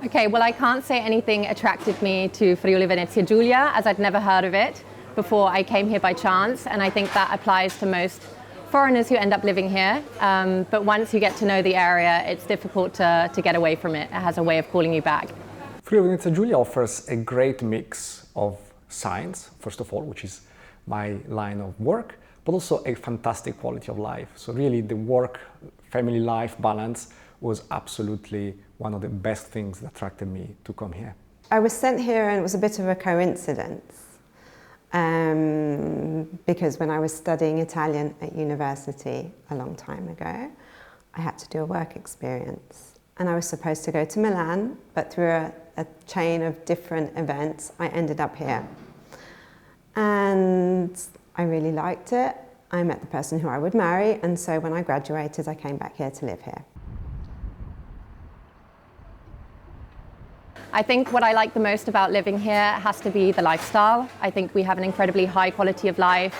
Okay, well, I can't say anything attracted me to Friuli Venezia Giulia, as I'd never heard of it before I came here by chance, and I think that applies to most foreigners who end up living here. But once you get to know the area, it's difficult to get away from it. It has a way of calling you back. Friuli Venezia Giulia offers a great mix of science, first of all, which is my line of work, but also a fantastic quality of life. So really the work-family life balance was absolutely one of the best things that attracted me to come here. I was sent here and it was a bit of a coincidence because when I was studying Italian at university a long time ago, I had to do a work experience and I was supposed to go to Milan, but through a chain of different events, I ended up here. And I really liked it. I met the person who I would marry, and so when I graduated, I came back here to live here. I think what I like the most about living here has to be the lifestyle. I think we have an incredibly high quality of life.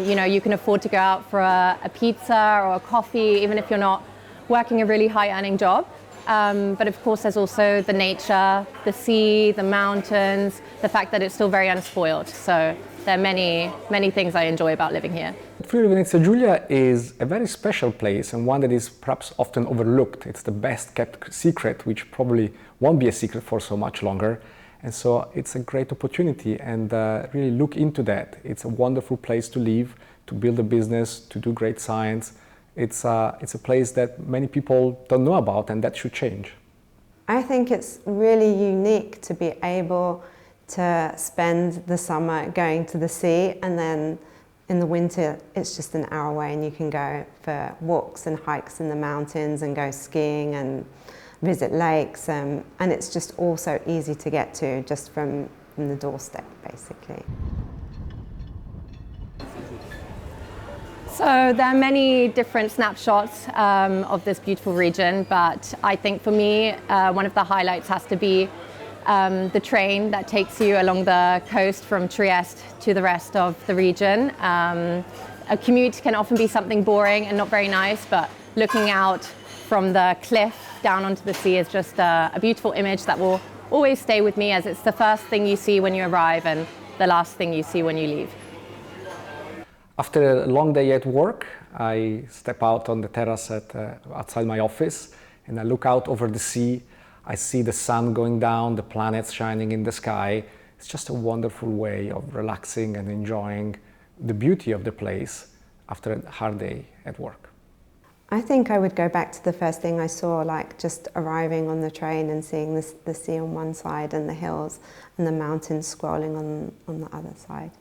You know, you can afford to go out for a pizza or a coffee, even if you're not working a really high-earning job. But of course, there's also the nature, the sea, the mountains, the fact that it's still very unspoiled. So there are many, many things I enjoy about living here. Friuli Venezia Giulia is a very special place and one that is perhaps often overlooked. It's the best kept secret, which probably won't be a secret for so much longer. And so it's a great opportunity, and really look into that. It's a wonderful place to live, to build a business, to do great science. It's a place that many people don't know about, and that should change. I think it's really unique to be able to spend the summer going to the sea, and then in the winter it's just an hour away and you can go for walks and hikes in the mountains and go skiing and visit lakes, and it's just all so easy to get to just from the doorstep, basically. So there are many different snapshots of this beautiful region, but I think for me, one of the highlights has to be the train that takes you along the coast from Trieste to the rest of the region. A commute can often be something boring and not very nice, but looking out from the cliff down onto the sea is just a beautiful image that will always stay with me, as it's the first thing you see when you arrive and the last thing you see when you leave. After a long day at work, I step out on the terrace outside my office and I look out over the sea. I see the sun going down, the planets shining in the sky. It's just a wonderful way of relaxing and enjoying the beauty of the place after a hard day at work. I think I would go back to the first thing I saw, like just arriving on the train and seeing the sea on one side and the hills and the mountains scrolling on the other side.